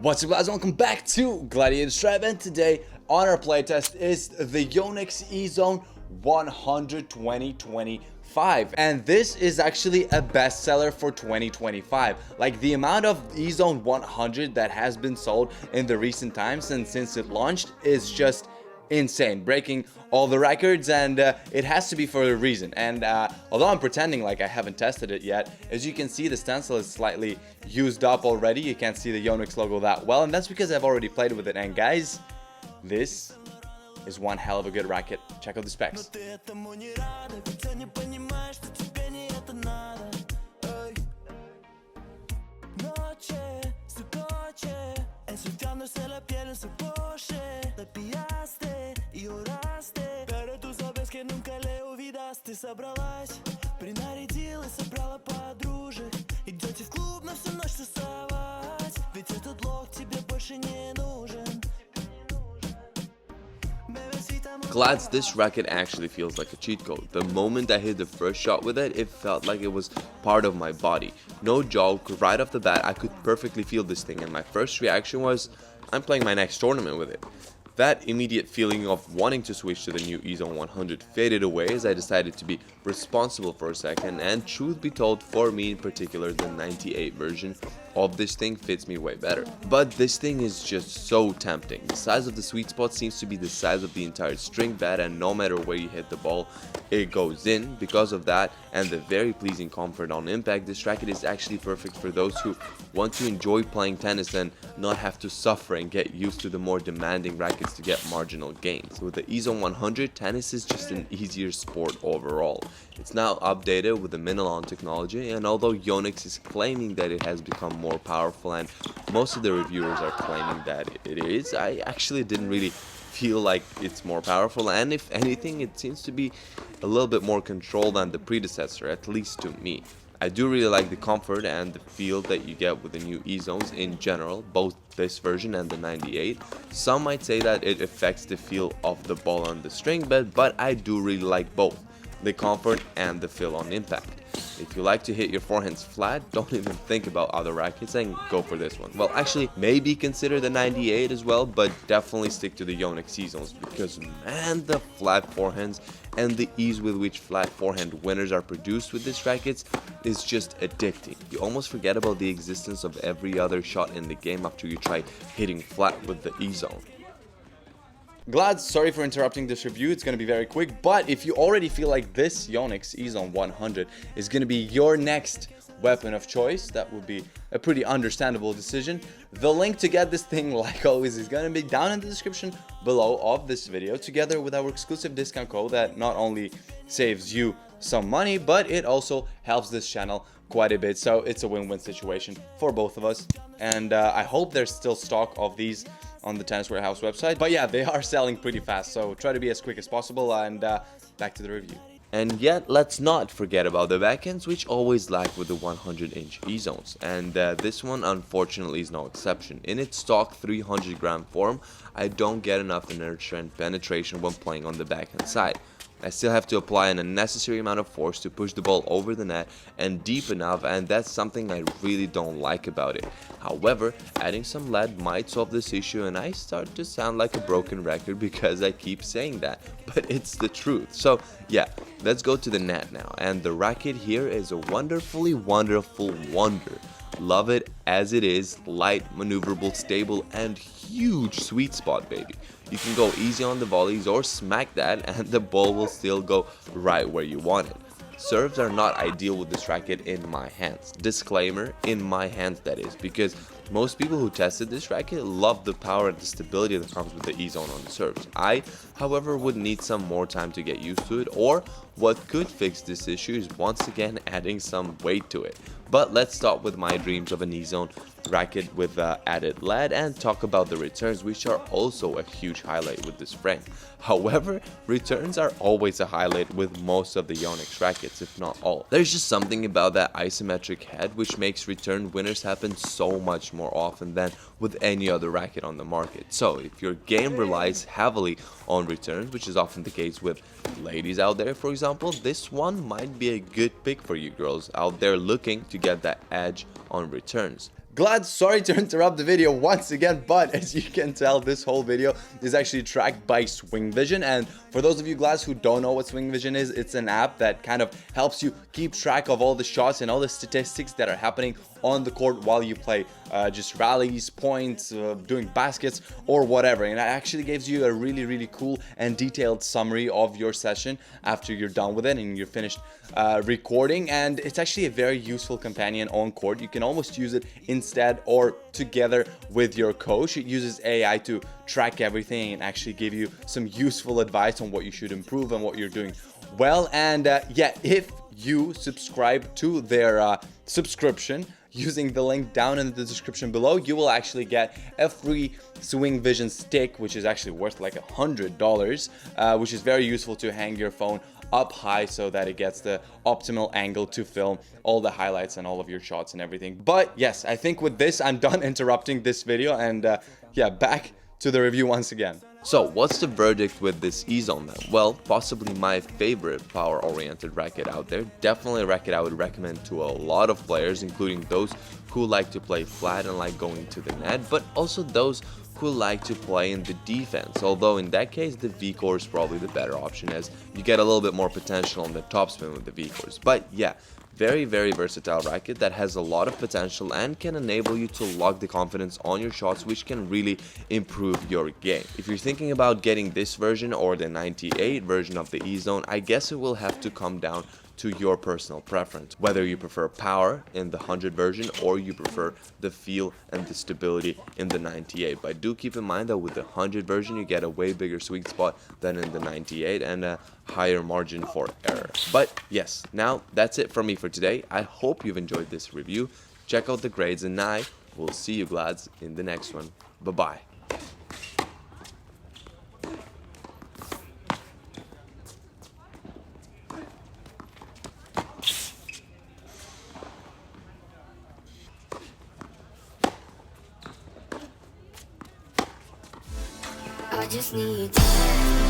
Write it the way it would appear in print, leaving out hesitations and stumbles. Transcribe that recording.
What's up, guys? Welcome back to Gladiators, and today on our playtest is the Yonex Ezone 100 2025, and this is actually a bestseller for 2025. Like, the amount of Ezone 100 that has been sold in the recent times and since it launched is just insane, breaking all the records, and it has to be for a reason. And although I'm pretending like I haven't tested it yet, as you can see, the stencil is slightly used up already. You can't see the Yonex logo that well, and that's because I've already played with it. And guys, this is one hell of a good racket. Check out the specs. Собралась, принарядила, собрала подружек. Идете в клуб на всю ночь тусовать, ведь этот лох тебе больше не нужен. Glads, this racket actually feels like a cheat code. The moment I hit the first shot with it, it felt like it was part of my body. No joke, right off the bat I could perfectly feel this thing, and my first reaction was, I'm playing my next tournament with it. That immediate feeling of wanting to switch to the new Ezone 100 faded away as I decided to be responsible for a second, and truth be told, for me in particular, the 98 version of this thing fits me way better. But this thing is just so tempting. The size of the sweet spot seems to be the size of the entire string bed, and no matter where you hit the ball, it goes in. Because of that and the very pleasing comfort on impact, this racket is actually perfect for those who want to enjoy playing tennis and not have to suffer and get used to the more demanding rackets to get marginal gains. With the Ezone 100, tennis is just an easier sport overall. It's now updated with the Minilon technology, and although Yonex is claiming that it has become more powerful, and most of the reviewers are claiming that it is, I actually didn't really feel like it's more powerful, and if anything, it seems to be a little bit more controlled than the predecessor, at least to me. I do really like the comfort and the feel that you get with the new Ezones in general, both this version and the 98. Some might say that it affects the feel of the ball on the string bed, but I do really like both, the comfort and the feel on impact. If you like to hit your forehands flat, don't even think about other rackets and go for this one. Well, actually, maybe consider the 98 as well, but definitely stick to the Yonex Ezones, because man, the flat forehands and the ease with which flat forehand winners are produced with these rackets is just addicting. You almost forget about the existence of every other shot in the game after you try hitting flat with the Ezone. Glad, sorry for interrupting this review, it's going to be very quick, but if you already feel like this Yonex Ezone 100 is going to be your next weapon of choice, that would be a pretty understandable decision. The link to get this thing, like always, is going to be down in the description below of this video, together with our exclusive discount code that not only saves you some money, but it also helps this channel quite a bit, so it's a win-win situation for both of us. And I hope there's still stock of these on the Tennis Warehouse website, but yeah, they are selling pretty fast, so try to be as quick as possible. And back to the review. And yet, let's not forget about the backhands, which always lack with the 100-inch Ezones, and this one unfortunately is no exception. In its stock 300-gram form, I don't get enough inertia and penetration when playing on the backhand side. I still have to apply an unnecessary amount of force to push the ball over the net and deep enough, and that's something I really don't like about it. However, adding some lead might solve this issue, and I start to sound like a broken record because I keep saying that, but it's the truth. So yeah, let's go to the net now, and the racket here is a wonderfully wonderful wonder. Love it as it is, light, maneuverable, stable, and huge sweet spot, baby. You can go easy on the volleys or smack that and the ball will still go right where you want it. Serves are not ideal with this racket in my hands. Disclaimer, in my hands that is, because most people who tested this racket love the power and the stability that comes with the Ezone on the serves. I, however, would need some more time to get used to it, or what could fix this issue is once again adding some weight to it. But let's start with my dreams of an Ezone racket with added lead and talk about the returns, which are also a huge highlight with this frame. However, returns are always a highlight with most of the Yonex rackets, if not all. There's just something about that isometric head which makes return winners happen so much more often than with any other racket on the market. So if your game relies heavily on returns, which is often the case with ladies out there, for example, this one might be a good pick for you girls out there looking to get that edge on returns. Glad, sorry to interrupt the video once again, but as you can tell, this whole video is actually tracked by Swing Vision. And for those of you Glads who don't know what Swing Vision is, it's an app that kind of helps you keep track of all the shots and all the statistics that are happening on the court while you play, just rallies, points, doing baskets or whatever. And it actually gives you a really cool and detailed summary of your session after you're done with it and you're finished recording. And it's actually a very useful companion on court. You can almost use it instead or together with your coach. It uses AI to track everything and actually give you some useful advice on what you should improve and what you're doing well. And yeah, if you subscribe to their subscription using the link down in the description below, you will actually get a free Swing Vision stick, which is actually worth like $100, which is very useful to hang your phone up high so that it gets the optimal angle to film all the highlights and all of your shots and everything. But yes, I think with this, I'm done interrupting this video, and yeah, back to the review once again. So what's the verdict with this Ezone then? Well, possibly my favorite power-oriented racket out there. Definitely a racket I would recommend to a lot of players, including those who like to play flat and like going to the net, but also those who like to play in the defense. Although in that case, the V-core is probably the better option, as you get a little bit more potential on the topspin with the V-cores. But yeah, very versatile racket that has a lot of potential and can enable you to lock the confidence on your shots, which can really improve your game. If you're thinking about getting this version or the 98 version of the Ezone, I guess it will have to come down to your personal preference, whether you prefer power in the 100 version or you prefer the feel and the stability in the 98. But do keep in mind that with the 100 version you get a way bigger sweet spot than in the 98 and a higher margin for error. But yes, now that's it from me for today. I hope you've enjoyed this review. Check out the grades and I will see you Glads in the next one. Bye bye. I just need time.